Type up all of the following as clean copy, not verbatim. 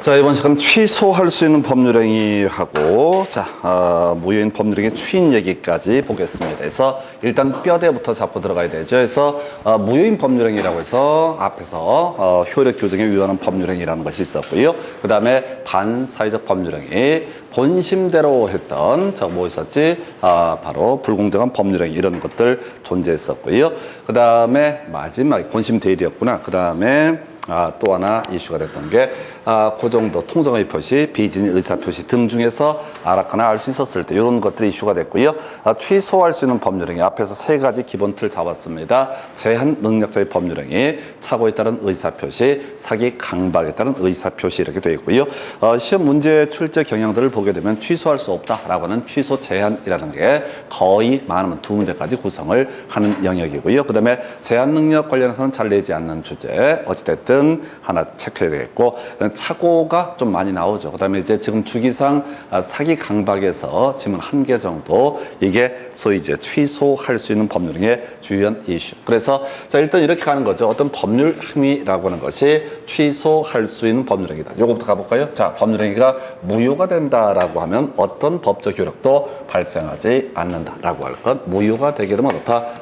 자, 이번 시간 취소할 수 있는 법률행위하고 무효인 법률행위 추인 얘기까지 보겠습니다. 그래서 일단 뼈대부터 잡고 들어가야 되죠. 그래서 무효인 법률행위라고 해서 앞에서 효력 규정에 위반한 법률행위라는 것이 있었고요. 그 다음에 반사회적 법률행위, 본심대로 했던 뭐 있었지? 바로 불공정한 법률행위 이런 것들 존재했었고요. 그 다음에 마지막 본심 대일이었구나. 그 다음에 또 하나 이슈가 됐던 게 그 정도 통정의 표시, 비진의 의사 표시 등 중에서 알았거나 알 수 있었을 때 이런 것들이 이슈가 됐고요. 취소할 수 있는 법률행위 앞에서 세 가지 기본 틀 잡았습니다. 제한 능력자의 법률행위, 착오에 따른 의사 표시, 사기 강박에 따른 의사 표시 이렇게 되어 있고요. 시험 문제 출제 경향들을 보게 되면 취소할 수 없다라고 하는 취소 제한이라는 게 거의 많으면 두 문제까지 구성을 하는 영역이고요. 그 다음에 제한 능력 관련해서는 잘 내지 않는 주제 어찌됐든 하나 체크해야 되겠고, 착오가 좀 많이 나오죠. 그 다음에 이제 지금 주기상 사기 강박에서 지문 1개 정도 이게 소위 이제 취소할 수 있는 법률행위의 주요한 이슈. 그래서 자, 일단 이렇게 가는 거죠. 어떤 법률 행위라고 하는 것이 취소할 수 있는 법률행위다. 요거부터 가볼까요? 자, 법률행위가 무효가 된다라고 하면 어떤 법적 효력도 발생하지 않는다라고 할 것. 무효가 되게 되면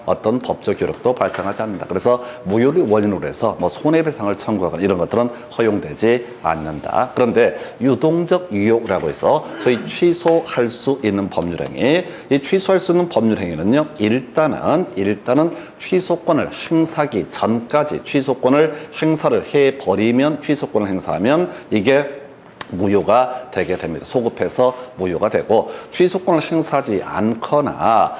어떤 법적 효력도 발생하지 않는다. 그래서 무효를 원인으로 해서 뭐 손해배상을 청구하거나 이런 것들은 허용되지 않는다. 그런데 유동적 유효라고 해서 소위 취소할 수 있는 법률행위, 이 취소할 수 있는 법률행위는요, 일단은 취소권을 행사하기 전까지 취소권을 행사를 해버리면, 취소권을 행사하면 이게 무효가 되게 됩니다. 소급해서 무효가 되고, 취소권을 행사하지 않거나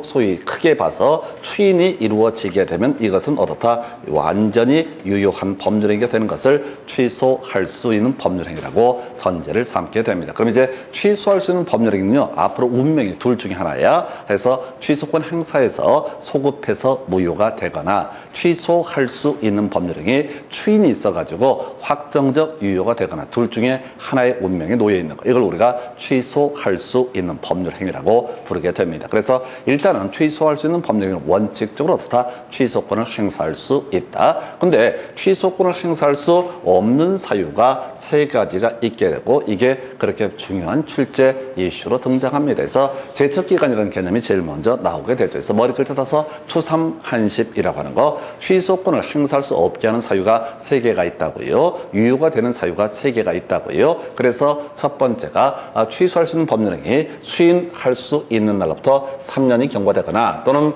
소위 크게 봐서 추인이 이루어지게 되면 이것은 어떻다? 완전히 유효한 법률행위가 되는 것을 취소할 수 있는 법률행위라고 전제를 삼게 됩니다. 그럼 이제 취소할 수 있는 법률행위는요, 앞으로 운명이 둘 중에 하나야. 해서 취소권 행사에서 소급해서 무효가 되거나, 취소할 수 있는 법률행위 추인이 있어가지고 확정적 유효가 되거나 둘 중에 하나의 운명에 놓여 있는 것, 이걸 우리가 취소할 수 있는 법률 행위라고 부르게 됩니다. 그래서 일단은 취소할 수 있는 법률 행위는 원칙적으로 다 취소권을 행사할 수 있다. 근데 취소권을 행사할 수 없는 사유가 세 가지가 있게 되고, 이게 그렇게 중요한 출제 이슈로 등장합니다. 그래서 제척기간이라는 개념이 제일 먼저 나오게 되죠. 그래서 머리 글자 따서 추삼한십이라고 하는 거, 취소권을 행사할 수 없게 하는 사유가 세 개가 있다고요. 유효가 되는 사유가 세 개가 있다고요. 그래서 첫 번째가 취소할 수 있는 법률행위 수인할 수 있는 날로부터 3년이 경과되거나, 또는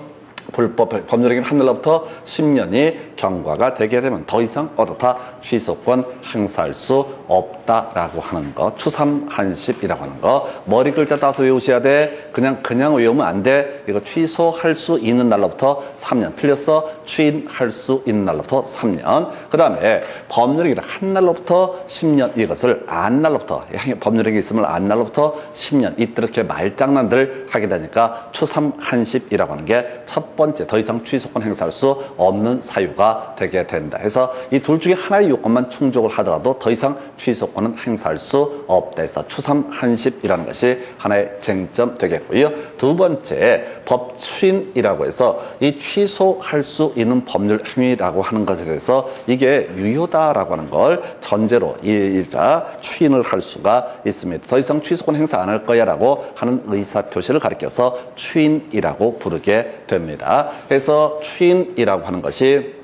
불법 법률행위를 한 날로부터 10년이 경과가 되게 되면 더 이상 어떻다? 취소권 행사할 수 없다라고 하는 거, 추삼한십이라고 하는 거 머리 글자 따서 외우셔야 돼. 그냥 외우면 안 돼. 이거 취소할 수 있는 날로부터 3년. 틀렸어? 추인할 수 있는 날로부터 3년. 그 다음에 법률행위를 한 날로부터 10년, 이것을 안 날로부터, 법률행위 있으면 안 날로부터 10년, 이렇게 말장난들을 하게 되니까 추삼한십이라고 하는 게 첫 번째, 더 이상 취소권 행사할 수 없는 사유가 되게 된다. 해서 이 둘 중에 하나의 요건만 충족을 하더라도 더 이상 취소권은 행사할 수 없다. 해서 추삼한십이라는 것이 하나의 쟁점 되겠고요. 두 번째, 법추인이라고 해서 이 취소할 수 있는 법률 행위라고 하는 것에 대해서 이게 유효다라고 하는 걸 전제로 이자 추인을 할 수가 있습니다. 더 이상 취소권 행사 안 할 거야 라고 하는 의사 표시를 가리켜서 추인이라고 부르게 됩니다. 그래서 추인이라고 하는 것이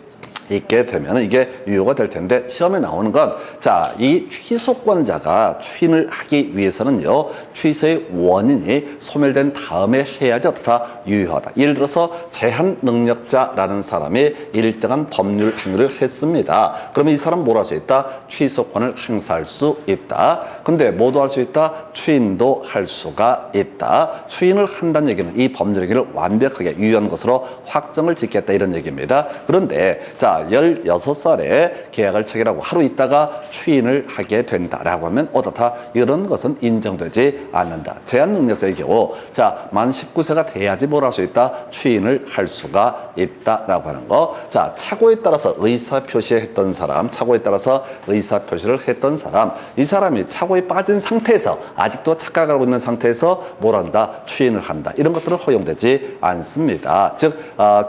있게 되면 이게 유효가 될 텐데, 시험에 나오는 건, 자, 이 취소권자가 추인을 하기 위해서는요, 취소의 원인이 소멸된 다음에 해야지 어떻다? 유효하다. 예를 들어서 제한 능력자라는 사람이 일정한 법률 행위를 했습니다. 그러면 이 사람 뭘 할 수 있다? 취소권을 행사할 수 있다. 근데 뭐도 할 수 있다? 추인도 할 수가 있다. 추인을 한다는 얘기는 이 법률 행위를 완벽하게 유효한 것으로 확정을 짓겠다, 이런 얘기입니다. 그런데 자, 16살에 계약을 체결하고 하루 있다가 추인을 하게 된다라고 하면 어떻다? 이런 것은 인정되지 않는다. 제한 능력자의 경우, 자, 만 19세가 돼야지 뭘 할 수 있다? 추인을 할 수가 있다라고 하는 거. 자, 착오에 따라서 의사 표시했던 사람, 착오에 따라서 의사 표시를 했던 사람, 이 사람이 착오에 빠진 상태에서, 아직도 착각하고 있는 상태에서 뭘 한다? 추인을 한다. 이런 것들은 허용되지 않습니다. 즉,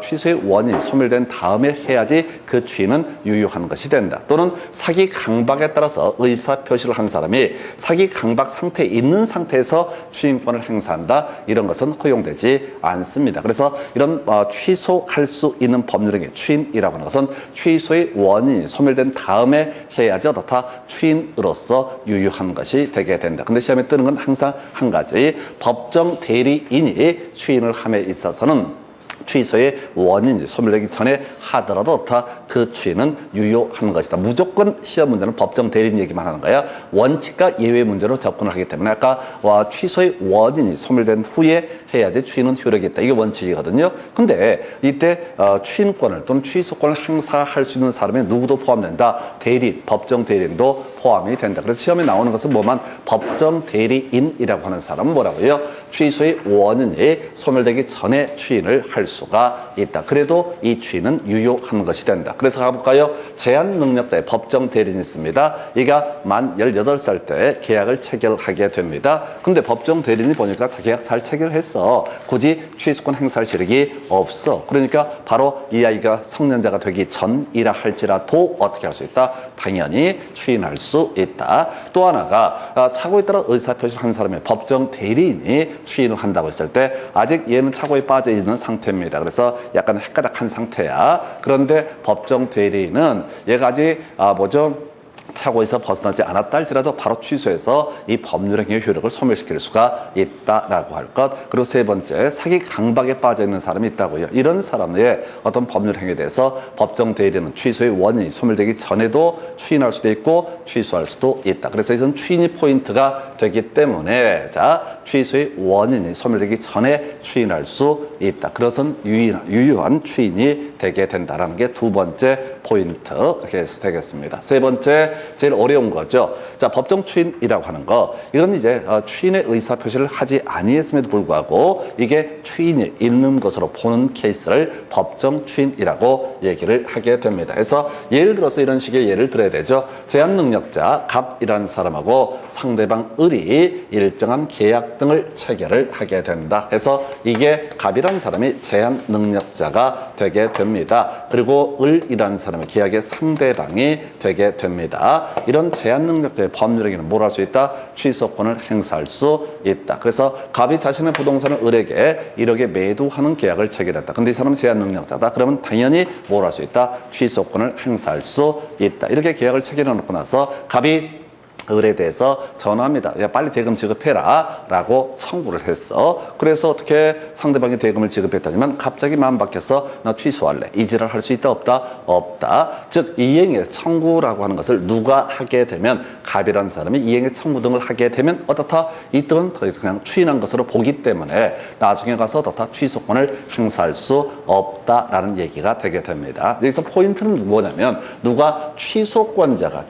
취소의 원인 소멸된 다음에 해야지 그 추인은 유효한 것이 된다. 또는 사기 강박에 따라서 의사표시를 한 사람이 사기 강박 상태에 있는 상태에서 추인권을 행사한다. 이런 것은 허용되지 않습니다. 그래서 이런 취소할 수 있는 법률행위 추인이라고 하는 것은 취소의 원인이 소멸된 다음에 해야지 어떻다 추인으로서 유효한 것이 되게 된다. 근데 시험에 뜨는 건 항상 한 가지, 법정 대리인이 추인을 함에 있어서는 취소의 원인이 소멸되기 전에 하더라도 다 그 추인은 유효한 것이다. 무조건 시험 문제는 법정 대리인 얘기만 하는 거야. 원칙과 예외 문제로 접근을 하기 때문에 아까 취소의 원인이 소멸된 후에 해야지 추인은 효력이 있다. 이게 원칙이거든요. 근데 이때 추인권을 또는 취소권을 행사할 수 있는 사람이 누구도 포함된다. 대리인, 법정 대리인도 포함이 된다. 그래서 시험에 나오는 것은 뭐만 법정 대리인이라고 하는 사람은 뭐라고요? 취소의 원인이 소멸되기 전에 추인을 할 수가 있다. 그래도 이 추인은 유효한 것이 된다. 그래서 가볼까요? 제한 능력자의 법정 대리인이 있습니다. 이가 만 18살 때 계약을 체결하게 됩니다. 근데 법정 대리인이 보니까 계약 잘 체결했어. 굳이 취소권 행사할 시력이 없어. 그러니까 바로 이 아이가 성년자가 되기 전이라 할지라도 어떻게 할 수 있다? 당연히 추인할 수 있다. 또 하나가 착오에 따라 의사표시를 한 사람의 법정 대리인이 추인을 한다고 했을 때 아직 얘는 착오에 빠져 있는 상태입니다. 그래서 약간 헷가닥한 상태야. 그런데 법정 대리인은 얘가 아직 착오에서 벗어나지 않았다 할지라도 바로 취소해서 이 법률행위의 효력을 소멸시킬 수가 있다라고 할 것. 그리고 세 번째, 사기 강박에 빠져 있는 사람이 있다고요. 이런 사람의 어떤 법률행위에 대해서 법정 대리인은 취소의 원인이 소멸되기 전에도 추인할 수도 있고 취소할 수도 있다. 그래서 이건 추인이 포인트가 되기 때문에 취소의 원인이 소멸되기 전에 추인할 수 있다. 그것은 유효한 추인이 되게 된다라는 게 두 번째 포인트 되겠습니다. 세 번째, 제일 어려운 거죠. 법정 추인이라고 하는 거, 이건 이제 추인의 의사 표시를 하지 아니했음에도 불구하고 이게 추인이 있는 것으로 보는 케이스를 법정 추인이라고 얘기를 하게 됩니다. 그래서 예를 들어서 이런 식의 예를 들어야 되죠. 제한 능력자 갑이라는 사람하고 상대방 을이 일정한 계약 등을 체결을 하게 된다. 해서 이게 갑이라는 사람이 제한 능력자가 되게 됩니다. 그리고 을이라는 사람의 계약의 상대방이 되게 됩니다. 이런 제한 능력자의 법률행위는 뭘 할 수 있다? 취소권을 행사할 수 있다. 그래서 갑이 자신의 부동산을 을에게 1억에 매도하는 계약을 체결했다. 근데 이 사람은 제한 능력자다. 그러면 당연히 뭘 할 수 있다? 취소권을 행사할 수 있다. 이렇게 계약을 체결해 놓고 나서 갑이 을에 대해서 전화합니다. 야, 빨리 대금 지급해라 라고 청구를 했어. 그래서 어떻게 상대방이 대금을 지급했다니만 갑자기 마음 바뀌어서 나 취소할래. 이지랄 할 수 있다 없다? 없다. 즉 이행의 청구라고 하는 것을 누가 하게 되면 갑이라는 사람이 이행의 청구 등을 하게 되면 어떻다? 이 등은 그냥 추인한 것으로 보기 때문에 나중에 가서 어떻다? 취소권을 행사할 수 없다라는 얘기가 되게 됩니다. 여기서 포인트는 뭐냐면 누가 취소권자가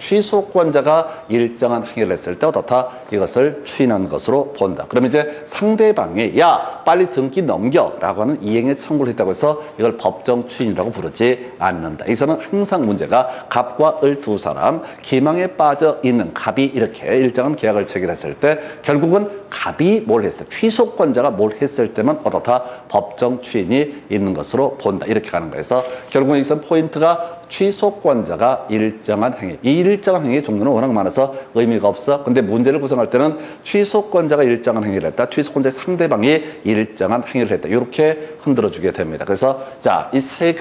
일정한 행위를 했을 때 어떻다? 이것을 추인한 것으로 본다. 그러면 이제 상대방이 야 빨리 등기 넘겨 라고 하는 이행의 청구를 했다고 해서 이걸 법정 추인이라고 부르지 않는다. 여기서는 항상 문제가 갑과 을 두 사람 기망에 빠져 있는 갑이 이렇게 일정한 계약을 체결했을 때 결국은 갑이 뭘 했어요? 취소권자가 뭘 했을 때만 어떻다? 법정 추인이 있는 것으로 본다. 이렇게 가는 거예요. 그래서 결국은 여기서 포인트가 취소권자가 일정한 행위. 이 일정한 행위의 종류는 워낙 많아서 의미가 없어. 근데 문제를 구성할 때는 취소권자가 일정한 행위를 했다. 취소권자의 상대방이 일정한 행위를 했다. 이렇게 흔들어주게 됩니다. 그래서 이 세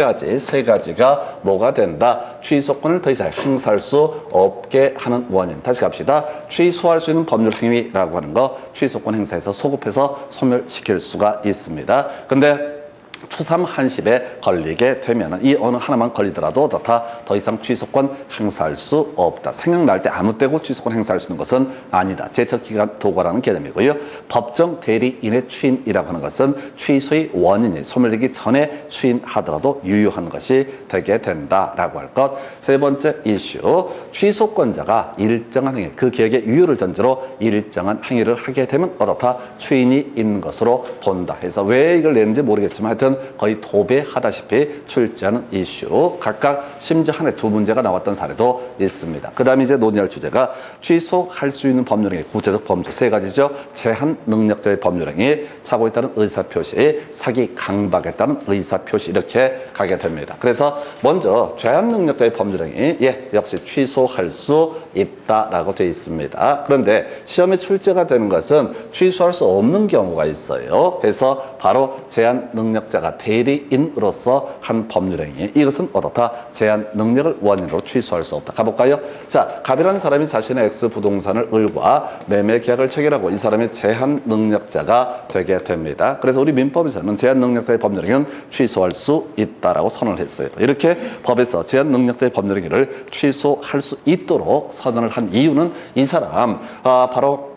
가지가 뭐가 된다? 취소권을 더 이상 행사할 수 없게 하는 원인. 다시 갑시다. 취소할 수 있는 법률 행위라고 하는 거 취소권 행사에서 소급해서 소멸시킬 수가 있습니다. 근데 추삼 한십에 걸리게 되면 이 어느 하나만 걸리더라도 더 이상 취소권 행사할 수 없다. 생각날 때 아무 때고 취소권 행사할 수 있는 것은 아니다. 제척기간 도과라는 개념이고요. 법정 대리인의 추인이라고 하는 것은 취소의 원인이 소멸되기 전에 추인하더라도 유효한 것이 되게 된다라고 할 것. 세 번째 이슈, 취소권자가 일정한 행위, 그 계약의 유효를 전제로 일정한 행위를 하게 되면 어떻다? 추인이 있는 것으로 본다. 해서 왜 이걸 내는지 모르겠지만 하여튼 법률행위는 거의 도배하다시피 출제하는 이슈. 각각 심지어 한 해 두 문제가 나왔던 사례도 있습니다. 그 다음에 이제 논의할 주제가 취소할 수 있는 법률행위, 구체적 범주 세 가지죠. 제한 능력자의 법률행위, 차고 있다는 의사표시, 사기 강박했다는 의사표시 이렇게 가게 됩니다. 그래서 먼저 제한 능력자의 법률행위, 역시 취소할 수 있다라고 되어 있습니다. 그런데 시험에 출제가 되는 것은 취소할 수 없는 경우가 있어요. 그래서 바로 제한 능력자가 대리인으로서 한 법률행위, 이것은 어떻다? 제한 능력을 원인으로 취소할 수 없다. 가볼까요? 자, 갑이라는 사람이 자신의 X 부동산을 을과 매매 계약을 체결하고 이 사람이 제한 능력자가 되게 됩니다. 그래서 우리 민법에서는 제한 능력자의 법률행위는 취소할 수 있다라고 선언을 했어요. 이렇게 법에서 제한 능력자의 법률행위를 취소할 수 있도록 선언을 한 이유는 이 사람 바로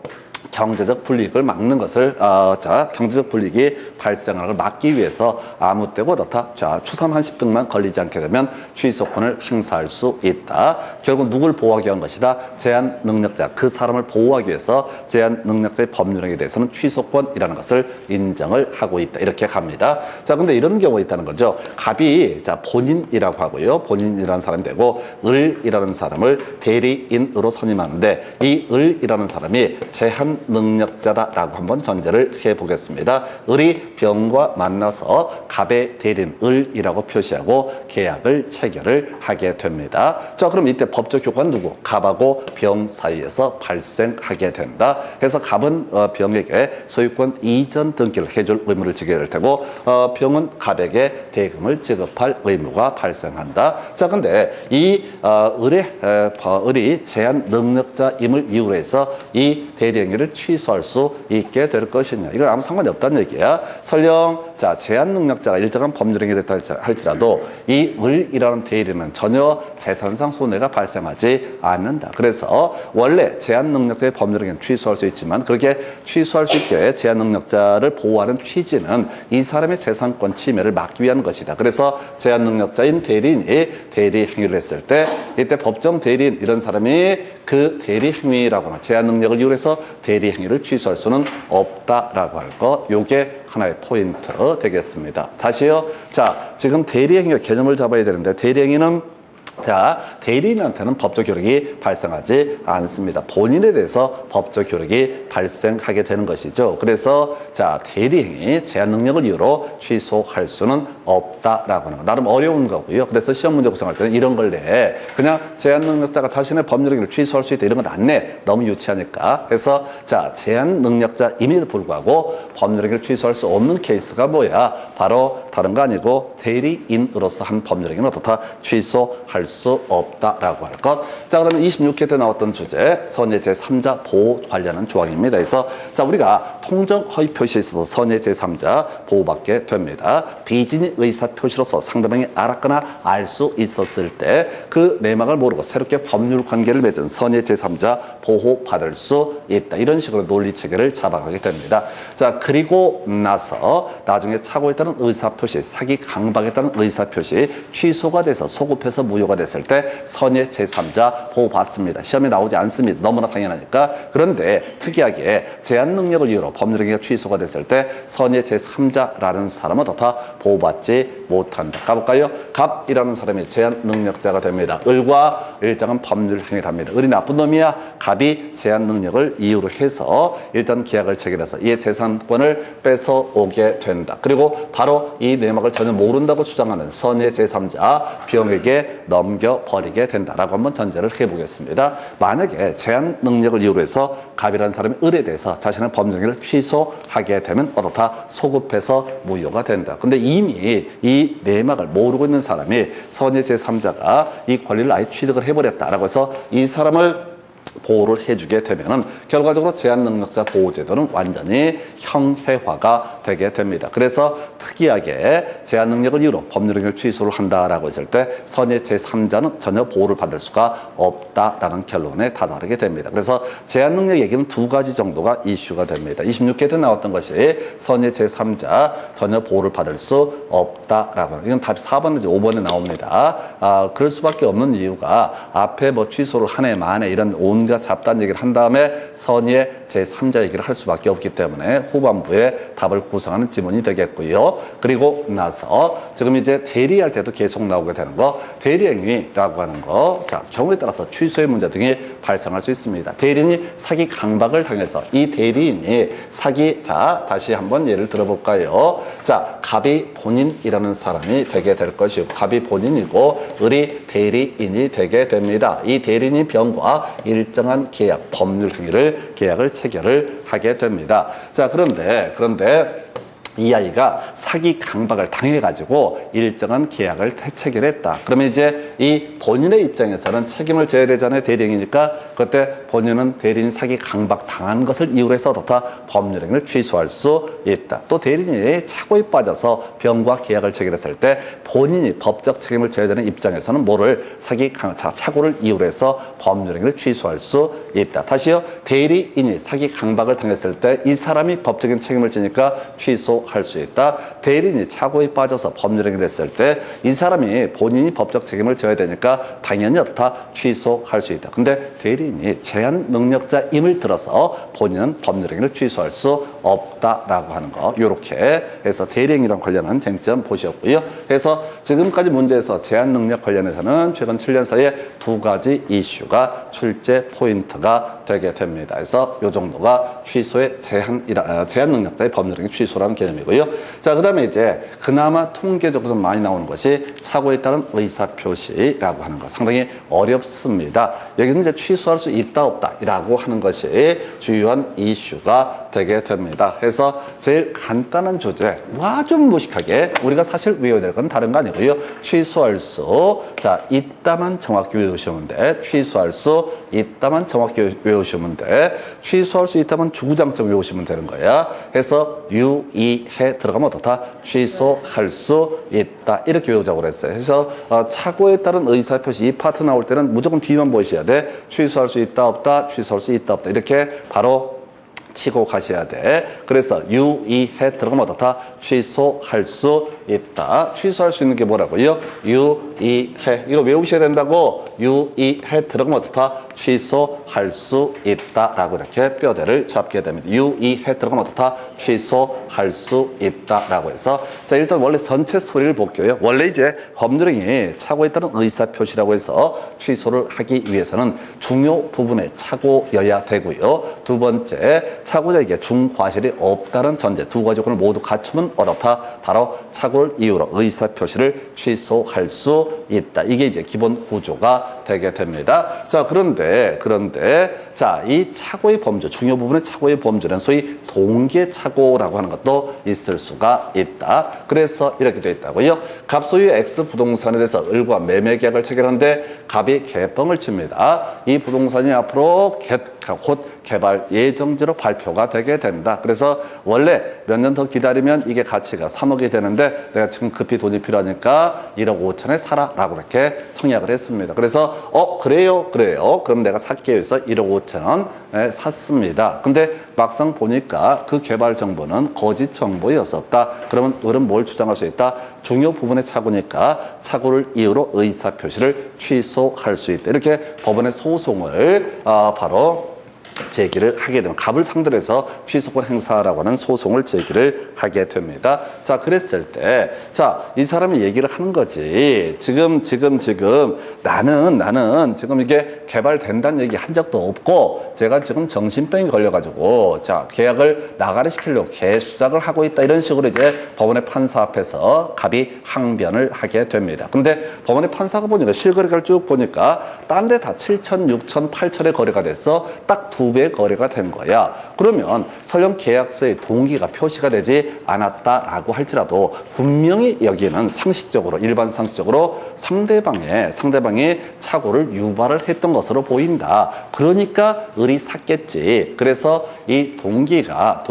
경제적 불이익을 막는 것을 경제적 불이익이 발생하는 걸 막기 위해서 아무 때고 어떻다? 자, 추삼 한십 등만 걸리지 않게 되면 취소권을 행사할 수 있다. 결국 누굴 보호하기 위한 것이다? 제한 능력자, 그 사람을 보호하기 위해서 제한 능력자의 법률행위에 대해서는 취소권이라는 것을 인정을 하고 있다. 이렇게 갑니다. 자, 근데 이런 경우가 있다는 거죠. 갑이 자, 본인이라고 하고요. 본인이라는 사람이 되고 을이라는 사람을 대리인으로 선임하는데 이 을이라는 사람이 제한 능력자다라고 한번 전제를 해보겠습니다. 을이 병과 만나서 갑의 대리인 을이라고 표시하고 계약을 체결을 하게 됩니다. 자, 그럼 이때 법적 효과는 누구? 갑하고 병 사이에서 발생하게 된다. 그래서 갑은 병에게 소유권 이전 등기를 해줄 의무를 지게 될 테고 병은 갑에게 대금을 지급할 의무가 발생한다. 자, 근데 이 을이 제한 능력자임을 이유로 해서 이 대리행위를 취소할 수 있게 될 것이냐. 이건 아무 상관이 없다는 얘기야. 설령 자, 제한 능력자가 일정한 법률행위를 했다 할지라도 이 을이라는 대리는 전혀 재산상 손해가 발생하지 않는다. 그래서 원래 제한 능력자의 법률행위는 취소할 수 있지만 그렇게 취소할 수 있게 제한 능력자를 보호하는 취지는 이 사람의 재산권 침해를 막기 위한 것이다. 그래서 제한 능력자인 대리인이 대리 행위를 했을 때 이때 법정 대리인 이런 사람이 그 대리 행위라고 하나 제한 능력을 이유로 해서 대리 행위를 취소할 수는 없다라고 할 것. 요게 하나의 포인트 되겠습니다. 다시요. 자, 지금 대리 행위의 개념을 잡아야 되는데 대리 행위는 자, 대리인한테는 법적 효력이 발생하지 않습니다. 본인에 대해서 법적 효력이 발생하게 되는 것이죠. 그래서 자, 대리행위 제한 능력을 이유로 취소할 수는 없다라고 하는 거. 나름 어려운 거고요. 그래서 시험 문제 구성할 때는 이런 걸 내. 그냥 제한 능력자가 자신의 법률행위를 취소할 수 있다 이런 건 안 내. 너무 유치하니까. 그래서 자, 제한 능력자임에도 불구하고 법률행위를 취소할 수 없는 케이스가 뭐야? 바로 다른 거 아니고 대리인으로서 한 법률행위는 어떻다? 취소할 수 없다라고 할 것. 자, 그러면 26회 때 나왔던 주제 선의 제3자 보호 관련한 조항입니다. 그래서 자, 우리가 통정 허위 표시에 있어서 선의 제3자 보호받게 됩니다. 비진의 의사 표시로서 상대방이 알았거나 알 수 있었을 때 그 내막을 모르고 새롭게 법률 관계를 맺은 선의 제3자 보호받을 수 있다. 이런 식으로 논리 체계를 잡아가게 됩니다. 자, 그리고 나서 나중에 착오했다는 의사 표시, 사기 강박했다는 의사 표시 취소가 돼서 소급해서 무효가 됐을 때 선의 제3자 보호받습니다. 시험에 나오지 않습니다. 너무나 당연하니까. 그런데 특이하게 제한 능력을 이유로 법률행위가 취소가 됐을 때 선의 제3자라는 사람은 어떻다? 보호받지 못한다. 가볼까요? 갑이라는 사람이 제한 능력자가 됩니다. 을과 일정한 법률행위를 합니다. 을이 나쁜 놈이야. 갑이 제한 능력을 이유로 해서 일단 계약을 체결해서 이의 재산권을 뺏어오게 된다. 그리고 바로 이 내막을 전혀 모른다고 주장하는 선의 제3자 병에게 넘겨버리게 된다라고 한번 전제를 해보겠습니다. 만약에 제한 능력을 이유로 해서 갑이라는 사람이 을에 대해서 자신의 법률행위를 취소하게 되면 어떻다? 소급해서 무효가 된다. 근데 이미 이 내막을 모르고 있는 사람이 선의 제3자가 이 권리를 아예 취득을 해버렸다라고 해서 이 사람을 보호를 해주게 되면은 결과적으로 제한 능력자 보호제도는 완전히 형해화가 되게 됩니다. 그래서 특이하게 제한 능력을 이유로 법률행위를 취소를 한다라고 했을 때 선의 제3자는 전혀 보호를 받을 수가 없다라는 결론에 다다르게 됩니다. 그래서 제한 능력 얘기는 두 가지 정도가 이슈가 됩니다. 26회 때 나왔던 것이 선의 제3자 전혀 보호를 받을 수 없다라고 하는, 이건 답이 4번 내지 5번에 나옵니다. 그럴 수밖에 없는 이유가 앞에 뭐 취소를 한 해 만에 이런 온갖 잡다한 얘기를 한 다음에 선의의 제3자 얘기를 할 수밖에 없기 때문에 후반부에 답을 구성하는 지문이 되겠고요. 그리고 나서 지금 이제 대리할 때도 계속 나오게 되는 거, 대리행위라고 하는 거, 자, 경우에 따라서 취소의 문제 등이 발생할 수 있습니다. 대리인이 사기 강박을 당해서 이 대리인이 자, 다시 한번 예를 들어볼까요? 자, 갑이 본인이라는 사람이 되게 될 것이고, 갑이 본인이고, 을이 대리인이 되게 됩니다. 이 대리인이 병과 일정한 계약, 법률 행위를, 계약을 체결을 하게 됩니다. 자, 그런데 이 아이가 사기 강박을 당해가지고 일정한 계약을 체결했다. 그러면 이제 이 본인의 입장에서는 책임을 져야 되잖아요. 대리인이니까. 그때 본인은 대리인 사기 강박 당한 것을 이유로 해서 어떻다? 법률행위를 취소할 수 있다. 또 대리인이 착오에 빠져서 병과 계약을 체결했을 때 본인이 법적 책임을 져야 되는 입장에서는 뭐를 착오를 이유로 해서 법률행위를 취소할 수 있다. 다시요. 대리인이 사기 강박을 당했을 때 이 사람이 법적인 책임을 지니까 취소할 수 있다. 대리인이 착오에 빠져서 법률행위를 했을 때 이 사람이 본인이 법적 책임을 져야 되니까 당연히 어떻다? 취소할 수 있다. 근데 대리인이 제한 능력자임을 들어서 본인은 법률행위를 취소할 수 없다라고 하는 거. 이렇게 해서 대리행위랑 관련한 쟁점 보셨고요. 그래서 지금까지 문제에서 제한 능력 관련해서는 최근 7년 사이에 두 가지 이슈가 출제 포인트가 되게 됩니다. 그래서 이 정도가 취소의 제한 능력자의 법률행위 취소라는 개념이고요. 자, 그 다음에 이제 그나마 통계적으로 좀 많이 나오는 것이 착오에 따른 의사표시라고 하는 것. 상당히 어렵습니다. 여기는 이제 취소할 수 있다 없다라고 하는 것이 주요한 이슈가 되게 됩니다. 그래서 제일 간단한 주제, 좀 무식하게 우리가 사실 외워야 될 건 다른 거 아니고요. 취소할 수, 자, 있다만 정확히 외우시면 돼. 취소할 수 있다만 정확히 외우시면 돼. 취소할 수 있다만 주구장창 외우시면 되는 거야. 그래서 유의해 들어가면 어떻다? 취소할 수 있다. 이렇게 외우자고 그랬어요. 그래서 착오에 따른 의사표시 이 파트 나올 때는 무조건 뒤만 보셔야 돼. 취소할 수 있다 없다, 취소할 수 있다 없다. 이렇게 바로 치고 가셔야 돼. 그래서 유의해 들어가면 어떻다? 취소할 수 있다. 취소할 수 있는 게 뭐라고요? 유의해. 이거 외우셔야 된다고. 유의해 들어가면 어떻다? 취소할 수 있다라고 이렇게 뼈대를 잡게 됩니다. 유의해 들어가면 어떻다? 취소할 수 있다라고 해서, 자, 일단 원래 전체 소리를 볼게요. 원래 이제 법률행위 착오에 따른 의사표시라고 해서 취소를 하기 위해서는 중요 부분에 착오여야 되고요. 두 번째, 착오자에게 중과실이 없다는 전제 두 가지 조건을 모두 갖추면 어떻다? 바로 착오를 이유로 의사표시를 취소할 수 있다. 이게 이제 기본 구조가 되게 됩니다. 자, 그런데 자, 이 착오의 범주, 중요 부분의 착오의 범주는 소위 동계 착오라고 하는 것도 있을 수가 있다. 그래서 이렇게 되어 있다고요. 갑 소유의 X 부동산에 대해서 을과 매매 계약을 체결하는데 갑이 개뻥을 칩니다. 이 부동산이 앞으로 곧 개발 예정지로 발표가 되게 된다. 그래서 원래 몇 년 더 기다리면 이게 가치가 3억이 되는데 내가 지금 급히 돈이 필요하니까 1억 5천에 사라라고 이렇게 청약을 했습니다. 그래서 그래요. 그럼 내가 살게요 해서 1억 5천원에 샀습니다. 근데 막상 보니까 그 개발 정보는 거짓 정보였었다. 그러면 을은 뭘 주장할 수 있다? 중요 부분의 착오니까 착오를 이유로 의사표시를 취소할 수 있다. 이렇게 법원의 소송을 바로 제기를 하게 되면 갑을 상대로 해서 취소권 행사라고 하는 소송을 제기를 하게 됩니다. 자, 그랬을 때, 자, 이 사람이 얘기를 하는 거지. 지금 나는 지금 이게 개발된다는 얘기 한 적도 없고, 제가 지금 정신병이 걸려가지고, 자, 계약을 나가리 시키려고 개수작을 하고 있다. 이런 식으로 이제 법원의 판사 앞에서 갑이 항변을 하게 됩니다. 근데 법원의 판사가 보니까 실거래가를 쭉 보니까 딴 데 다 7천, 6천, 8천의 거래가 됐어. 딱 2배의 거래가 된 거야. 그러면 설령 계약서에 동기가 표시가 되지 않았다라고 할지라도 분명히 여기는 상식적으로, 일반 상식적으로 상대방이 착오를 유발을 했던 것으로 보인다. 그러니까 을이 샀겠지. 그래서 이 동기가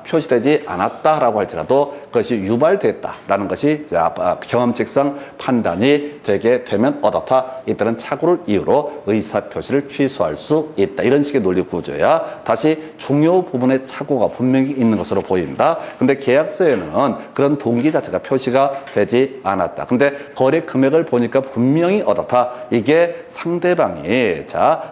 표시되지 않았다라고 할지라도 그것이 유발됐다라는 것이 경험칙상 판단이 되게 되면 어떻다? 이때는 착오를 이유로 의사표시를 취소할 수 있다. 이런 식의 논리 권리 구조야 다시 중요 부분에 착오가 분명히 있는 것으로 보인다. 근데 계약서에는 그런 동기 자체가 표시가 되지 않았다. 근데 거래 금액을 보니까 분명히 어떻다. 이게 상대방이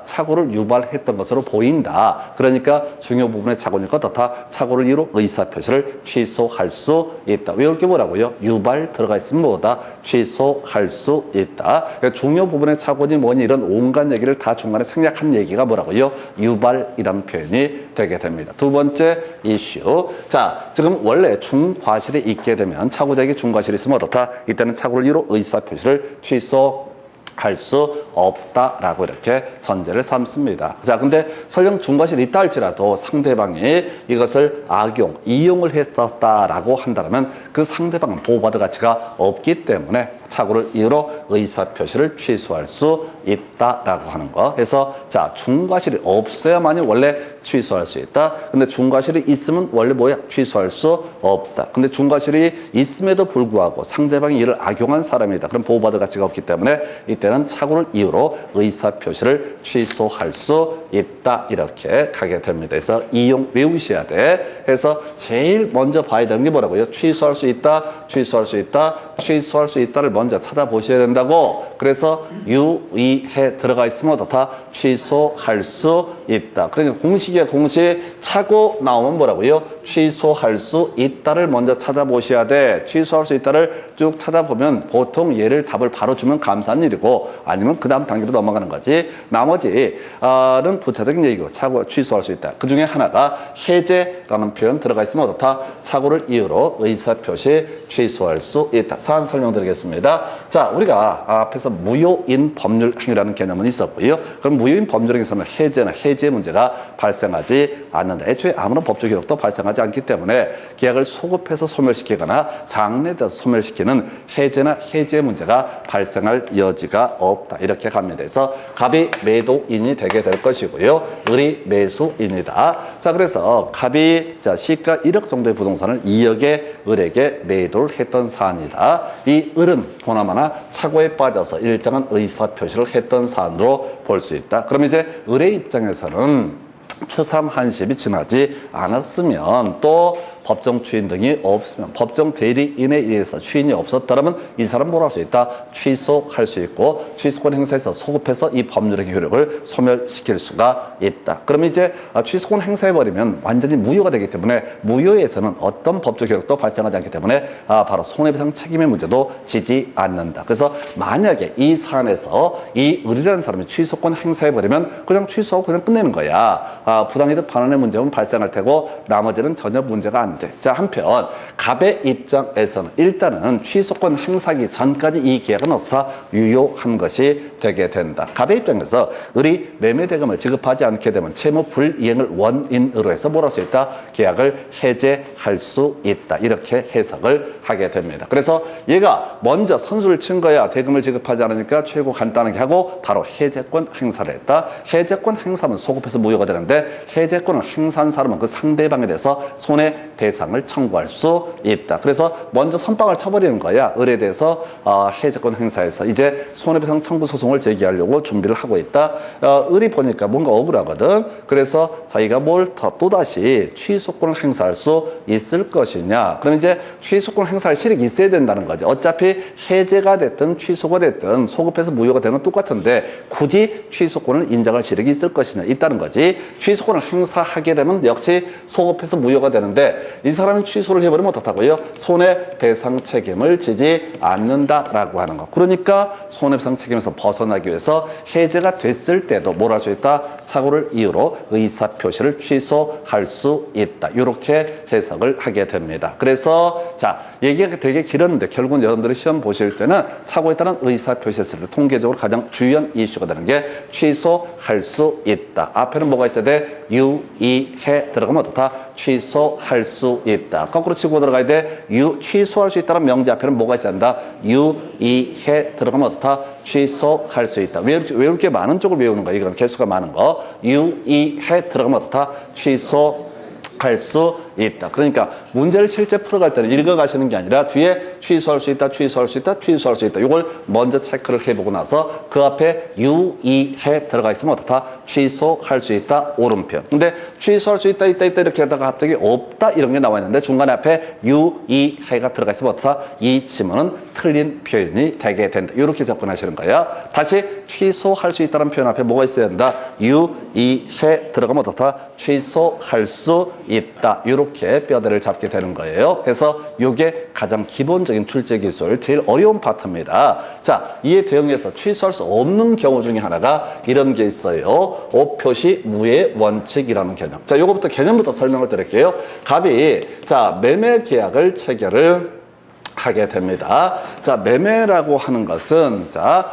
착오를 유발했던 것으로 보인다. 그러니까 중요 부분에 착오니까 어떻다. 착오를 이유로 의사표시를 취소할 수 있다. 외울 게 뭐라고요? 유발 들어가 있으면 뭐다? 취소할 수 있다. 그러니까 중요 부분에 착오니 뭐니 이런 온갖 얘기를 다 중간에 생략한 얘기가 뭐라고요? 유발이라는 표현이 되게 됩니다. 두 번째 이슈. 자, 지금 원래 중과실이 있게 되면 착오자에게 중과실이 있으면 어떻다? 이때는 착오를 이유로 의사표시를 취소할 수 없다라고 이렇게 전제를 삼습니다. 자, 근데 설령 중과실이 있다 할지라도 상대방이 이것을 악용, 이용을 했었다라고 한다면 그 상대방은 보호받을 가치가 없기 때문에 착오를 이유로 의사표시를 취소할 수 있다라고 하는 거. 그래서 자, 중과실이 없어야만이 원래 취소할 수 있다. 근데 중과실이 있으면 원래 뭐야? 취소할 수 없다. 근데 중과실이 있음에도 불구하고 상대방이 이를 악용한 사람이다. 그럼 보호받을 가치가 없기 때문에 이때는 착오를 이유로 의사표시를 취소할 수 있다. 이렇게 가게 됩니다. 그래서 이용 외우셔야 돼. 그래서 제일 먼저 봐야 되는 게 뭐라고요? 취소할 수 있다, 취소할 수 있다, 취소할 수 있다를 먼저 찾아보셔야 된다고. 그래서 유의해 들어가 있으면 어떻다? 취소할 수 있다. 그러니까 공식에 공식 차고 나오면 뭐라고요? 취소할 수 있다를 먼저 찾아보셔야 돼. 취소할 수 있다를 쭉 찾아보면 보통 얘를 답을 바로 주면 감사한 일이고 아니면 그 다음 단계로 넘어가는 거지. 나머지는 부차적인 얘기고 착오 취소할 수 있다. 그 중에 하나가 해제라는 표현 들어가 있으면 어떻다? 착오를 이유로 의사표시 취소할 수 있다. 사안 설명드리겠습니다. 자, 우리가 앞에서 무효인 법률 행위라는 개념은 있었고요. 그럼 무효인 법률 행위에서는 해제나 해제 문제가 발생하지 않는다. 애초에 아무런 법적 기록도 발생하지 않기 때문에 계약을 소급해서 소멸시키거나 장래돼서 소멸시키는 해제나 해제 문제가 발생할 여지가 없다. 이렇게 갑니다. 그래서 갑이 매도인이 되게 될 것이고요. 을이 매수인이다. 자, 그래서 갑이 시가 1억 정도의 부동산을 2억에 을에게 매도를 했던 사안이다. 이 을은 보나마나 착오에 빠져서 일정한 의사표시를 했던 사안으로 볼 수 있다. 그럼 이제 을의 입장에서는 추삼 한십이 지나지 않았으면 또 법정 추인 등이 없으면 법정 대리인에 의해서 추인이 없었다면 이 사람 뭘 할 수 있다? 취소할 수 있고 취소권 행사에서 소급해서 이 법률의 효력을 소멸시킬 수가 있다. 그러면 이제 취소권 행사해버리면 완전히 무효가 되기 때문에 무효에서는 어떤 법적 효력도 발생하지 않기 때문에 바로 손해배상 책임의 문제도 지지 않는다. 그래서 만약에 이 사안에서 이 을이라는 사람이 취소권 행사해버리면 그냥 취소하고 그냥 끝내는 거야. 부당이득 반환의 문제는 발생할 테고 나머지는 전혀 문제가 안 돼. 자, 한편 갑의 입장에서는 일단은 취소권 행사하기 전까지 이 계약은 없다 유효한 것이 되게 된다. 갑의 입장에서 을이 매매대금을 지급하지 않게 되면 채무 불이행을 원인으로 해서 뭘 할 수 있다? 계약을 해제할 수 있다. 이렇게 해석을 하게 됩니다. 그래서 얘가 먼저 선수를 친 거야. 대금을 지급하지 않으니까 최고 간단하게 하고 바로 해제권 행사를 했다. 해제권 행사하면 소급해서 무효가 되는데 해제권을 행사한 사람은 그 상대방에 대해서 손해배상을 청구할 수 있다. 그래서 먼저 선빵을 쳐버리는 거야. 을에 대해서 해제권 행사해서 이제 손해배상 청구 소송을 제기하려고 준비를 하고 있다. 을이 보니까 뭔가 억울하거든. 그래서 자기가 뭘 또다시 취소권을 행사할 수 있을 것이냐. 그럼 이제 취소권 행사할 실익이 있어야 된다는 거지. 어차피 해제가 됐든 취소가 됐든 소급해서 무효가 되는 건 똑같은데 굳이 취소권을 인정할 실익이 있을 것이냐. 있다는 거지. 취소권을 행사하게 되면 역시 소급해서 무효가 되는데 이 사람이 취소를 해버리면 어떻다고요? 손해배상 책임을 지지 않는다라고 하는 거. 그러니까 손해배상 책임에서 벗어나기 위해서 해제가 됐을 때도 뭘 할 수 있다? 착오를 이유로 의사표시를 취소할 수 있다. 이렇게 해석을 하게 됩니다. 그래서 자, 얘기가 되게 길었는데 결국은 여러분들이 시험 보실 때는 착오에 따른 의사표시했을 때 통계적으로 가장 중요한 이슈가 되는 게 취소할 수 있다. 앞에는 뭐가 있어야 돼? 유의해 들어가면 어떻다? 취소할 수 있다. 거꾸로 치고 들어가야 돼. 취소할 수 있다는 명제 앞에는 뭐가 있어야 한다? 유의해 들어가면 어떻다? 취소할 수 있다. 외울 게 많은 쪽을 외우는 거야. 이건 개수가 많은 거. 유의해 들어가면 어떻다? 취소할 할 수 있다. 그러니까 문제를 실제 풀어갈 때는 읽어가시는 게 아니라 뒤에 취소할 수 있다, 취소할 수 있다, 취소할 수 있다. 이걸 먼저 체크를 해보고 나서 그 앞에 유의해 들어가 있으면 어떻다? 취소할 수 있다, 오른편. 근데 취소할 수 있다, 있다, 있다 이렇게 하다가 갑자기 없다 이런 게 나와 있는데 중간에 앞에 유의해가 들어가 있으면 어떻다? 이 지문은 틀린 표현이 되게 된다. 이렇게 접근하시는 거예요. 다시 취소할 수 있다는 표현 앞에 뭐가 있어야 된다? 유의해 들어가면 어떻다? 취소할 수 있다. 이렇게 뼈대를 잡게 되는 거예요. 그래서 이게 가장 기본적인 출제 기술, 제일 어려운 파트입니다. 자, 이에 대응해서 취소할 수 없는 경우 중에 하나가 이런 게 있어요. 오표시 무예 원칙이라는 개념. 자, 요거부터 개념부터 설명을 드릴게요. 갑이 자, 매매 계약을 체결을 하게 됩니다. 자, 매매라고 하는 것은 자,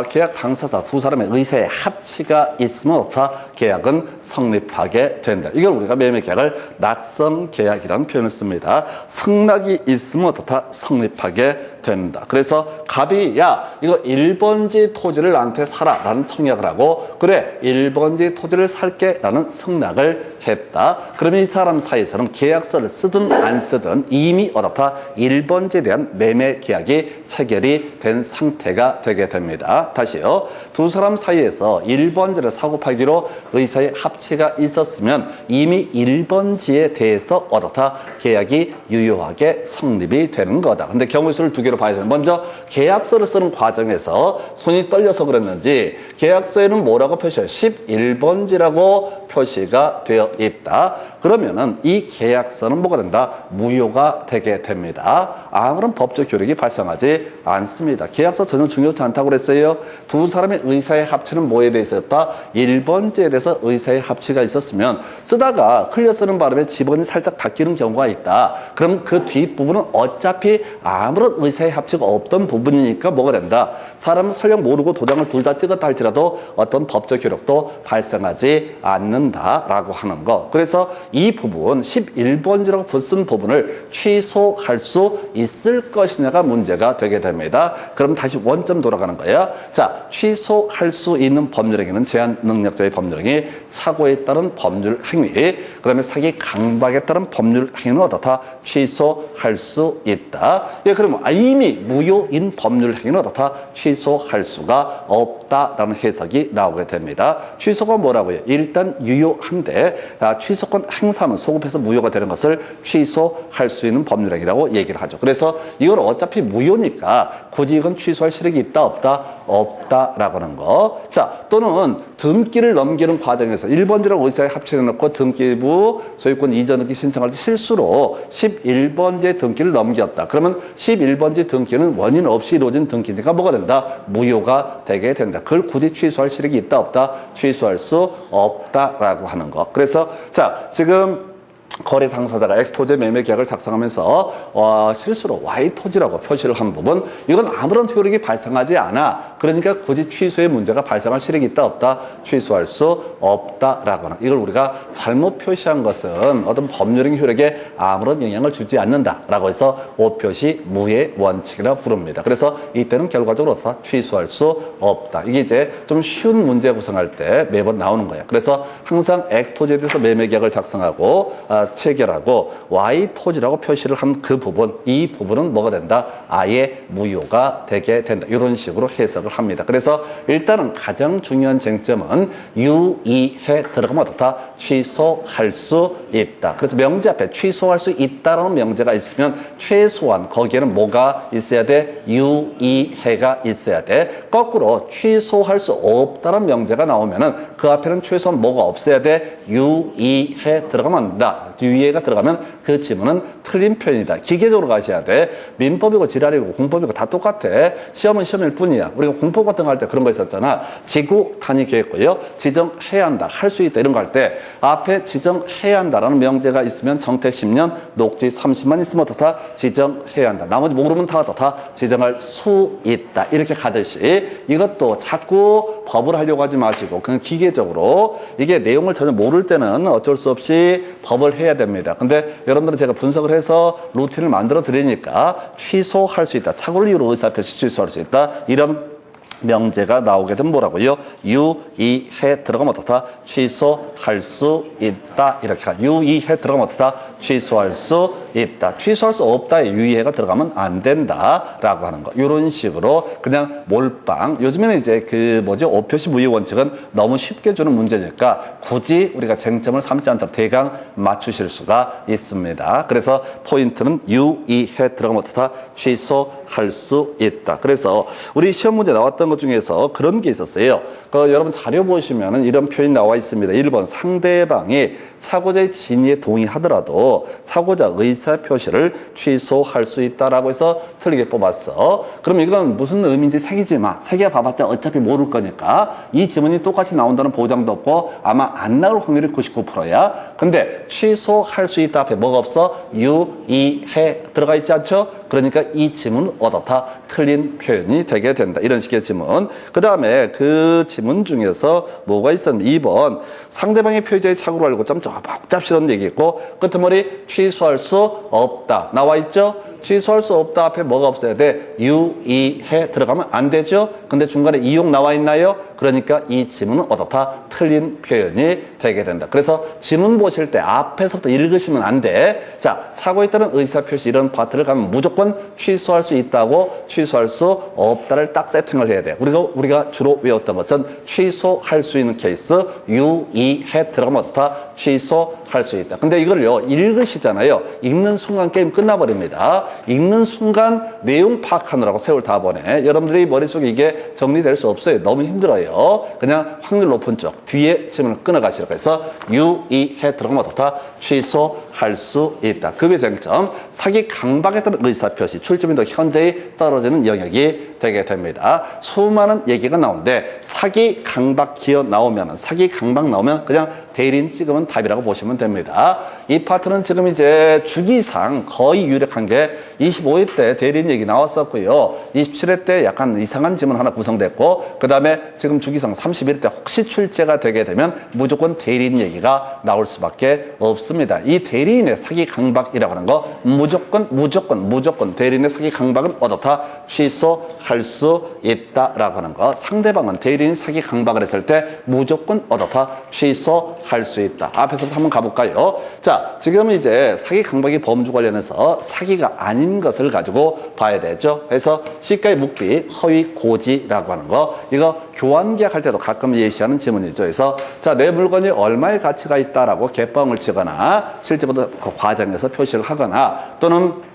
계약 당사자 두 사람의 의사의 합치가 있으면 어떻다? 계약은 성립하게 된다. 이걸 우리가 매매 계약을 낙성 계약이라는 표현을 씁니다. 승낙이 있으면 어떻다? 성립하게 된다. 그래서 갑이 야 이거 1번지 토지를 나한테 사라 라는 청약을 하고 그래 1번지 토지를 살게 라는 승낙을 했다. 그러면 이 사람 사이에서는 계약서를 쓰든 안 쓰든 이미 어떻다? 1번지에 대한 매매 계약이 체결이 된 상태가 되게 됩니다. 다시요. 두 사람 사이에서 1번지를 사고 팔기로 의사의 합치가 있었으면 이미 1번지에 대해서 어떻다? 계약이 유효하게 성립이 되는 거다. 근데 경우 수를 두 개로 봐야 되는. 먼저 계약서를 쓰는 과정에서 손이 떨려서 그랬는지 계약서에는 뭐라고 표시해요? 11번지라고 표시가 되어 있다. 그러면은 이 계약서는 뭐가 된다? 무효가 되게 됩니다. 아무런 법적 효력이 발생하지 않습니다. 계약서 전혀 중요치 않다고 그랬어요. 두 사람의 의사의 합치는 뭐에 대해 있었다? 1번지에 대해서 의사의 합치가 있었으면 쓰다가 흘려 쓰는 바람에 지번이 살짝 바뀌는 경우가 있다. 그럼 그 뒷부분은 어차피 아무런 의사의 합치가 없던 부분이니까 뭐가 된다? 사람은 설령 모르고 도장을 둘 다 찍었다 할지라도 어떤 법적 효력도 발생하지 않는다라고 하는 거. 그래서 이 부분 11번지라고 쓴 부분을 취소할 수 있을 것이냐가 문제가 되게 됩니다. 그럼 다시 원점 돌아가는 거예요. 자, 취소할 수 있는 법률행위는 제한 능력자의 법률행위, 착오에 따른 법률 행위, 그 다음에 사기 강박에 따른 법률 행위는 어떻다? 취소할 수 있다. 예, 그러면 이미 무효인 법률 행위는 어떻다? 취소할 수가 없다라는 해석이 나오게 됩니다. 취소가 뭐라고요? 일단 유효한데 취소권 행사는 소급해서 무효가 되는 것을 취소할 수 있는 법률행위라고 얘기를 하죠. 그래서 이걸 어차피 무효니까 굳이 이건 취소할 실력이 있다 없다? 없다라고 하는 거. 자, 또는 등기를 넘기는 과정에서 1번지라고 의사에 합치해놓고 등기부 소유권 이전 등기 신청할 때 실수로 11번지의 등기를 넘겼다. 그러면 11번지 등기는 원인 없이 이루어진 등기니까 뭐가 된다? 무효가 되게 된다. 그걸 굳이 취소할 실력이 있다 없다? 취소할 수 없다라고 하는 거. 그래서 자, 지금 거래 당사자가 X토지 매매 계약을 작성하면서 실수로 Y토지라고 표시를 한 부분, 이건 아무런 효력이 발생하지 않아. 그러니까 굳이 취소의 문제가 발생할 실력이 있다 없다? 취소할 수 없다라고 하는, 이걸 우리가 잘못 표시한 것은 어떤 법률행 효력에 아무런 영향을 주지 않는다라고 해서 오표시 무예 원칙이라고 부릅니다. 그래서 이때는 결과적으로 어떻다? 취소할 수 없다. 이게 이제 좀 쉬운 문제 구성할 때 매번 나오는 거예요. 그래서 항상 X토지에 대해서 매매 계약을 작성하고 체결하고 Y토지라고 표시를 한 그 부분, 이 부분은 뭐가 된다? 아예 무효가 되게 된다. 이런 식으로 해석을 합니다. 그래서 일단은 가장 중요한 쟁점은 유의해 들어가면 어떻다? 취소할 수 있다. 그래서 명제 앞에 취소할 수 있다라는 명제가 있으면 최소한 거기에는 뭐가 있어야 돼? 유의해가 있어야 돼. 거꾸로 취소할 수 없다라는 명제가 나오면은 그 앞에는 최소한 뭐가 없어야 돼? 유의해 들어가면 안 된다. 유의해가 들어가면 그 지문은 틀린 표현이다. 기계적으로 가셔야 돼. 민법이고 지랄이고 공법이고 다 똑같아. 시험은 시험일 뿐이야. 우리가 공법 같은 거 할 때 그런 거 있었잖아. 지구 단위 계획고요. 지정해야 한다. 할 수 있다. 이런 거 할 때 앞에 지정해야 한다라는 명제가 있으면 정택 10년, 녹지 30만 있으면 어떻다? 지정해야 한다. 나머지 모르면 다 어떻다? 지정할 수 있다. 이렇게 가듯이 이것도 자꾸 법을 하려고 하지 마시고 그냥 기계적으로, 이게 내용을 전혀 모를 때는 어쩔 수 없이 법을 해야 됩니다. 근데 여러분들은 제가 분석을 해서 루틴을 만들어 드리니까 취소할 수 있다. 착오를 이유로 의사표시 취소할 수 있다. 이런 명제가 나오게 되면 뭐라고요? 유의해 들어가면 어떻다? 취소할 수 있다. 이렇게 유의해 들어가면 어떻다? 취소할 수 있다. 취소할 수 없다에 유의해가 들어가면 안 된다라고 하는 거. 이런 식으로 그냥 몰빵. 요즘에는 이제 그 뭐죠? 5표시 무의 원칙은 너무 쉽게 주는 문제니까 굳이 우리가 쟁점을 삼지 않도록 대강 맞추실 수가 있습니다. 그래서 포인트는 유의해 들어가면 어떻다? 취소할 수 있다. 그래서 우리 시험 문제 나왔던 것 중에서 그런 게 있었어요. 여러분 자료 보시면은 이런 표현이 나와 있습니다. 1번 상대방이 차고자의 진위에 동의하더라도 차고자 의사 표시를 취소할 수 있다라고 해서 틀리게 뽑았어. 그럼 이건 무슨 의미인지 새기지 마. 새겨 봐봤자 어차피 모를 거니까 이 지문이 똑같이 나온다는 보장도 없고 아마 안 나올 확률이 99%야. 근데 취소할 수 있다 앞에 뭐가 없어? 유의해 들어가 있지 않죠? 그러니까 이 지문은 어떻다? 틀린 표현이 되게 된다. 이런 식의 지문. 그 다음에 그 지문 중에서 뭐가 있었냐면 2번 상대방의 표제의 착오로 알고 좀 복잡스러운 얘기 있고 끄트머리 취소할 수 없다. 나와 있죠? 취소할 수 없다 앞에 뭐가 없어야 돼? 유의해 들어가면 안 되죠? 근데 중간에 이용 나와 있나요? 그러니까 이 지문은 어떻다? 틀린 표현이 되게 된다. 그래서 지문 보실 때 앞에서부터 읽으시면 안 돼. 자, 차고에 따른 의사표시 이런 파트를 가면 무조건 취소할 수 있다고 취소할 수 없다를 딱 세팅을 해야 돼. 우리가 주로 외웠던 것은 취소할 수 있는 케이스 유의해 들어가면 어떻다? 취소할 수 있다. 근데 이걸요 읽으시잖아요. 읽는 순간 게임 끝나버립니다. 읽는 순간 내용 파악하느라고 세월 다 보내. 여러분들이 머릿속에 이게 정리될 수 없어요. 너무 힘들어요. 그냥 확률 높은 쪽 뒤에 지문을 끊어가시라고 해서 유의해 들어가면 어떻다? 취소할 수 있다. 급의 쟁점 사기 강박에 따른 의사표시 출제민도 현저히 떨어지는 영역이 되게 됩니다. 수많은 얘기가 나오는데 사기 강박 기어 나오면 사기 강박 나오면 그냥 대리인 찍으면 답이라고 보시면 됩니다. 이 파트는 지금 이제 주기상 거의 유력한 게 25회 때 대리인 얘기 나왔었고요. 27회 때 약간 이상한 지문 하나 구성됐고 그 다음에 지금 주기상 31회 때 혹시 출제가 되게 되면 무조건 대리인 얘기가 나올 수밖에 없습니다. 이 대리인의 사기 강박이라고 하는 거 무조건 대리인의 사기 강박은 어떻다? 취소할 수 있다라고 하는 거. 상대방은 대리인 사기 강박을 했을 때 무조건 어떻다? 취소할 수 있다. 앞에서부터 한번 가볼까요? 자, 지금 이제 사기 강박이 범주 관련해서 사기가 아닌 것을 가지고 봐야 되죠. 그래서 시가의 묵비, 허위 고지라고 하는 거. 이거 교환계약 할 때도 가끔 예시하는 지문이죠. 그래서 자, 내 물건이 얼마의 가치가 있다라고 개뻥을 치거나 실제보다 그 과정에서 표시를 하거나 또는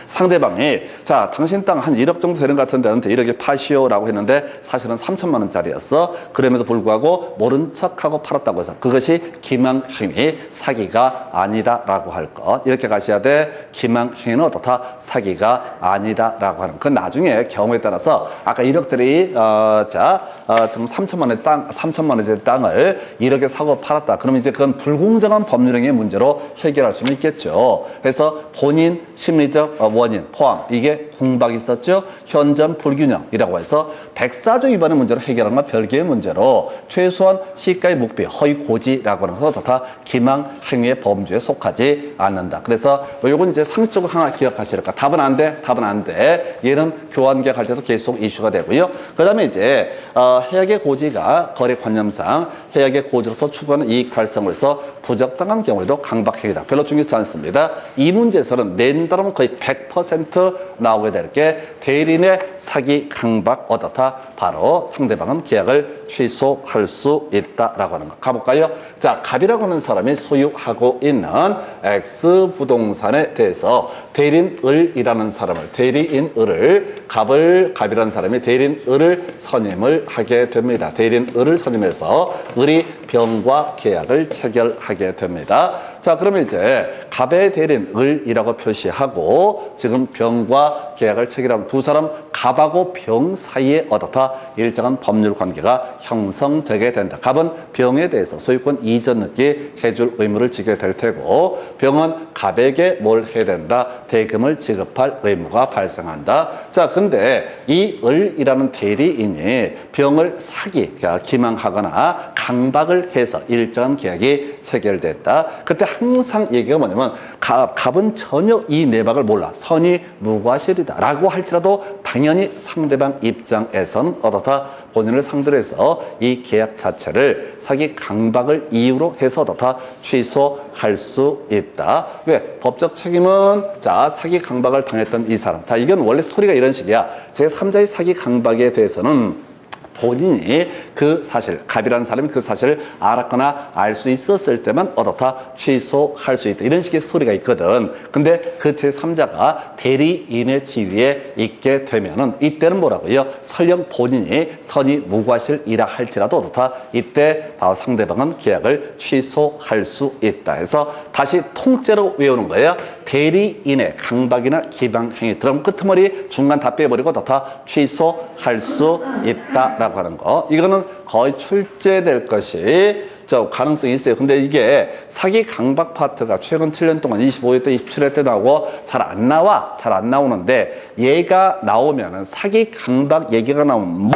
상대방이 자 당신 땅 한 1억 정도 되는 것 같은데 너한테 1억에 파시오라고 했는데 사실은 3천만 원짜리였어. 그럼에도 불구하고 모른 척하고 팔았다고 해서 그것이 기망행위 사기가 아니다라고 할 것. 이렇게 가셔야 돼. 기망행위는 어떻다? 사기가 아니다라고 하는. 그건 나중에 경우에 따라서 아까 1억짜리 지금 3천만 원의 땅, 3천만 원짜리 땅을 1억에 사고 팔았다. 그러면 이제 그건 불공정한 법률행위의 문제로 해결할 수는 있겠죠. 그래서 본인 심리적 원인, 포함, 이게 공박이 있었죠. 현전 불균형이라고 해서 백사조 위반의 문제로 해결하는 건 별개의 문제로 최소한 시가의 묵비, 허위 고지라고 하는 것은 다 기망 행위의 범주에 속하지 않는다. 그래서 요건 이제 상식적으로 하나 기억하시랄까. 답은 안 돼. 답은 안 돼. 얘는 교환계약 할 때도 계속 이슈가 되고요. 그 다음에 이제 해약의 고지가 거래관념상 해약의 고지로서 추구하는 이익 달성을 해서 부적당한 경우에도 강박행위다. 별로 중요치 않습니다. 이 문제에서는 낸다면 거의 100% 나오게 될 게 대리인의 사기 강박 어떻다? 바로 상대방은 계약을 취소할 수 있다라고 하는 거. 가볼까요? 자, 갑이라고 하는 사람이 소유하고 있는 X 부동산에 대해서 대리인을이라는 사람을 갑이라는 사람이 대리인을을 선임을 하게 됩니다. 대리인을을 선임해서 을이 병과 계약을 체결하게 됩니다. 자, 그러면 이제 갑의 대리인을이라고 표시하고 지금 병과 계약을 체결하면 두 사람 갑하고 병 사이에 어떻다? 일정한 법률 관계가 형성되게 된다. 갑은 병에 대해서 소유권 이전 늦게 해줄 의무를 지게 될 테고 병은 갑에게 뭘 해야 된다? 대금을 지급할 의무가 발생한다. 자, 근데 이 을이라는 대리인이 병을 기망하거나 강박을 해서 일정한 계약이 체결됐다. 그때 항상 얘기가 뭐냐면 갑은 전혀 이 내막을 몰라. 선이 무과실이다 라고 할지라도 당연히 상대방 입장에선 어떻다? 본인을 상대로 해서 이 계약 자체를 사기 강박을 이유로 해서 어떻다? 취소할 수 있다. 왜? 법적 책임은 자 사기 강박을 당했던 이 사람. 자 이건 원래 스토리가 이런 식이야. 제3자의 사기 강박에 대해서는 본인이 그 사실, 갑이라는 사람이 그 사실을 알았거나 알 수 있었을 때만 어떻다? 취소할 수 있다. 이런 식의 스토리가 있거든. 근데 그 제3자가 대리인의 지위에 있게 되면은 이때는 뭐라고요? 설령 본인이 선의 무과실이라 할지라도 어떻다? 이때 바로 상대방은 계약을 취소할 수 있다. 해서 다시 통째로 외우는 거예요. 대리인의 강박이나 기방행위 들어가면 끄트머리 중간 다 빼버리고 어떻다? 취소할 수 있다. 라고 하는 거. 이거는 거의 출제될 것이 가능성이 있어요. 근데 이게 사기 강박 파트가 최근 7년 동안 25회 때 27회 때 나오고 잘 안 나와. 잘 안 나오는데 얘가 나오면은 사기 강박 얘기가 나오면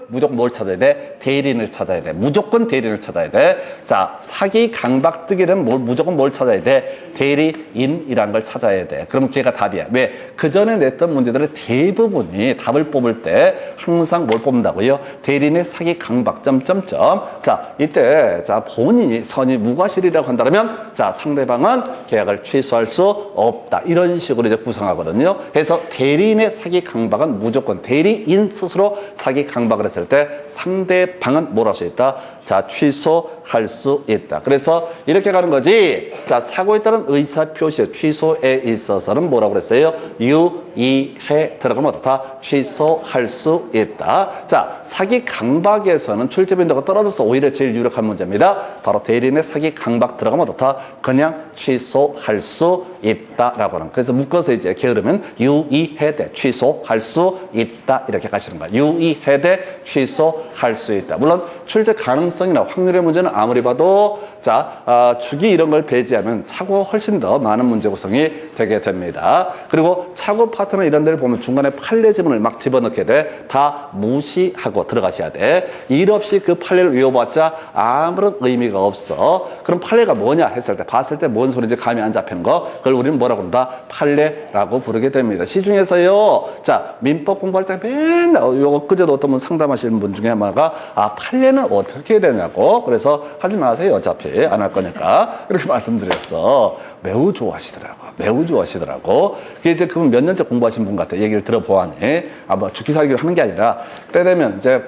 무조건 뭘 찾아야 돼? 대리인을 찾아야 돼. 무조건 대리인을 찾아야 돼. 자, 사기 강박 뜨게 되면 무조건 뭘 찾아야 돼? 대리인이라는 걸 찾아야 돼. 그럼 걔가 답이야. 왜? 그 전에 냈던 문제들의 대부분이 답을 뽑을 때 항상 뭘 뽑는다고요? 대리인의 사기 강박 자, 이때 자 본인이 선의 무과실이라고 한다면 자 상대방은 계약을 취소할 수 없다. 이런 식으로 이제 구성하거든요. 그래서 대리인의 사기 강박은 무조건 대리인 스스로 사기 강박을 했을 때 상대방은 뭘 할 수 있다? 자, 취소할 수 있다. 그래서 이렇게 가는 거지. 자, 차고에 따른 의사표시 취소에 있어서는 뭐라고 그랬어요? 유의해 들어가면 어떻다? 취소할 수 있다. 자, 사기 강박에서는 출제 빈도가 떨어져서 오히려 제일 유력한 문제입니다. 바로 대리인의 사기 강박 들어가면 어떻다? 그냥 취소할 수 있다라고 하는. 그래서 묶어서 이제 게으르면 유의해 대 취소할 수 있다 이렇게 가시는 거야. 유의해 대 취소할 수 있다. 물론 출제 가능성이나 확률의 문제는 아무리 봐도 자 주기 이런 걸 배제하면 차고 훨씬 더 많은 문제 구성이 되게 됩니다. 그리고 차고 파트너 이런 데를 보면 중간에 판례 지문을 막 집어넣게 돼. 다 무시하고 들어가셔야 돼. 일 없이 그 판례를 외워봤자 아무런 의미가 없어. 그럼 판례가 뭐냐 했을 때 봤을 때 뭔 소리인지 감이 안 잡히는 거 그걸 우리는 뭐라고 한다? 판례라고 부르게 됩니다. 시중에서요. 자 민법 공부할 때 맨날 요거 그제도 어떤 분 상담하시는 분 중에 아마가 판례는 어떻게 해야 되냐고. 그래서 하지 마세요. 어차피 안 할 거니까 이렇게 말씀드렸어. 매우 좋아하시더라고. 그게 이제 그분 몇 년째 공부하신 분 같아. 얘기를 들어보아니. 뭐 죽기 살기를 하는 게 아니라 때 되면 이제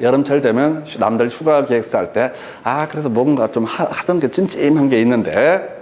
여름철 되면 남들 휴가 계획서 할 때 그래도 뭔가 좀 하던 게 찜찜한 게 있는데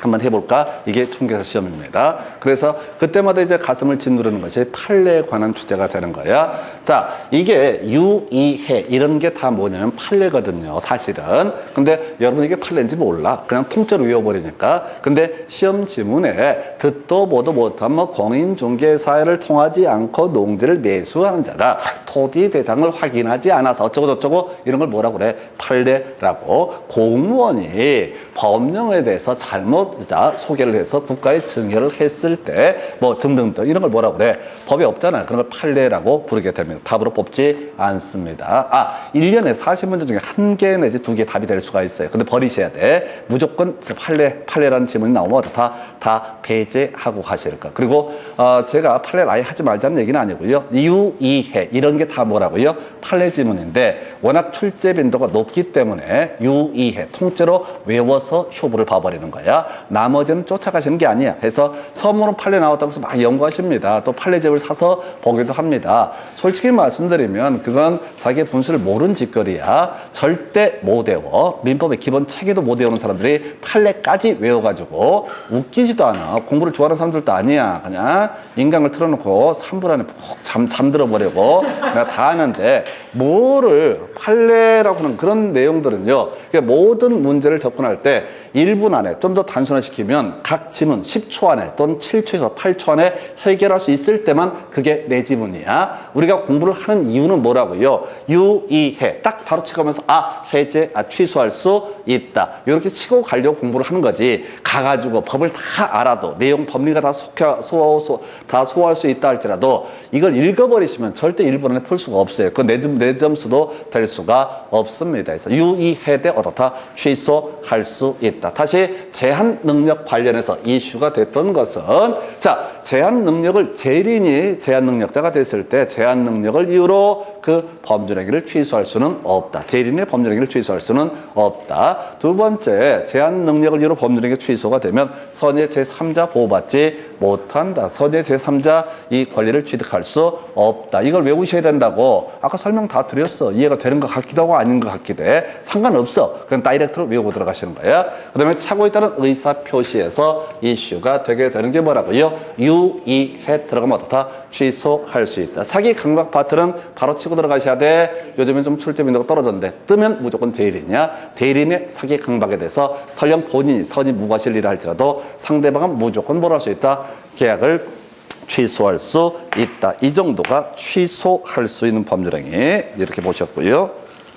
한번 해볼까? 이게 중개사 시험입니다. 그래서 그때마다 이제 가슴을 짓누르는 것이 판례에 관한 주제가 되는 거야. 자, 이게 유의해 이런 게 다 뭐냐면 판례거든요. 사실은. 근데 여러분 이게 판례인지 몰라. 그냥 통째로 외워버리니까. 근데 시험 지문에 듣도 보도 못한 공인중개사를 통하지 않고 농지를 매수하는 자가 토지 대상을 확인하지 않아서 어쩌고 이런 걸 뭐라고 그래? 판례라고. 공무원이 법령에 대해서 잘못 소개를 해서 국가에 증여를 했을 때 등등등 이런 걸 뭐라고 그래? 법이 없잖아요. 그런 걸 판례라고 부르게 됩니다. 답으로 뽑지 않습니다. 1년에 40문제 중에 1개 내지 2개 답이 될 수가 있어요. 근데 버리셔야 돼. 무조건 판례라는 지문이 나오면 다 배제하고 가실 거. 그리고 제가 판례를 아예 하지 말자는 얘기는 아니고요. 유의해 이런 게 다 뭐라고요? 판례 지문인데 워낙 출제 빈도가 높기 때문에 유의해 통째로 외워서 쇼부를 봐버리는 거야. 나머지는 쫓아가시는 게 아니야. 해서 처음으로 판례 나왔다고 해서 막 연구하십니다. 또 판례집을 사서 보기도 합니다. 솔직히 말씀드리면 그건 자기 분수를 모르는 짓거리야. 절대 못 외워. 민법의 기본 체계도 못 외우는 사람들이 판례까지 외워가지고 웃기지도 않아. 공부를 좋아하는 사람들도 아니야. 그냥 인강을 틀어놓고 3분 안에 푹 잠들어 버리고 내가 다 하는데 뭐를 판례라고 하는 그런 내용들은요. 모든 문제를 접근할 때 1분 안에 좀 더 단순 단순화시키면 각 지문 10초 안에 또는 7초에서 8초 안에 해결할 수 있을 때만 그게 내 지문이야. 우리가 공부를 하는 이유는 뭐라고요? 유의해. 딱 바로 치고면서 해제, 취소할 수 있다. 이렇게 치고 가려고 공부를 하는 거지. 가가지고 법을 다 알아도 내용 법리가 다 소화할 수 있다 할지라도 이걸 읽어버리시면 절대 1분 안에 풀 수가 없어요. 그 내 점수도 될 수가 없습니다. 그래서 유의해 대 어떻다 취소할 수 있다. 다시 제한 능력 관련해서 이슈가 됐던 것은 자 제한 능력을 대리인이 제한 능력자가 됐을 때 제한 능력을 이유로 그 법률행위를 취소할 수는 없다. 대리인의 법률행위를 취소할 수는 없다. 두 번째 제한 능력을 이유로 법률행위 취소가 되면 선의 제3자 보호받지 못한다. 선의 제3자 이 권리를 취득할 수 없다. 이걸 외우셔야 된다고 아까 설명 다 드렸어. 이해가 되는 것 같기도 하고 아닌 것 같기도 해. 상관없어. 그냥 다이렉트로 외우고 들어가시는 거야. 그 다음에 차고 있다는 의사표시에서 이슈가 되게 되는 게 뭐라고요? 유의해 들어가면 어떻다? 취소할 수 있다. 사기 강박 파트는 바로 치고 들어가셔야 돼. 요즘에 좀 출제 빈도가 떨어졌는데 뜨면 무조건 대리인이야. 대리인의 사기 강박에 대해서 설령 본인이 선이 무과실리라 할지라도 상대방은 무조건 뭘 할 수 있다? 계약을 취소할 수 있다. 이 정도가 취소할 수 있는 법률행위 이렇게 보셨고요.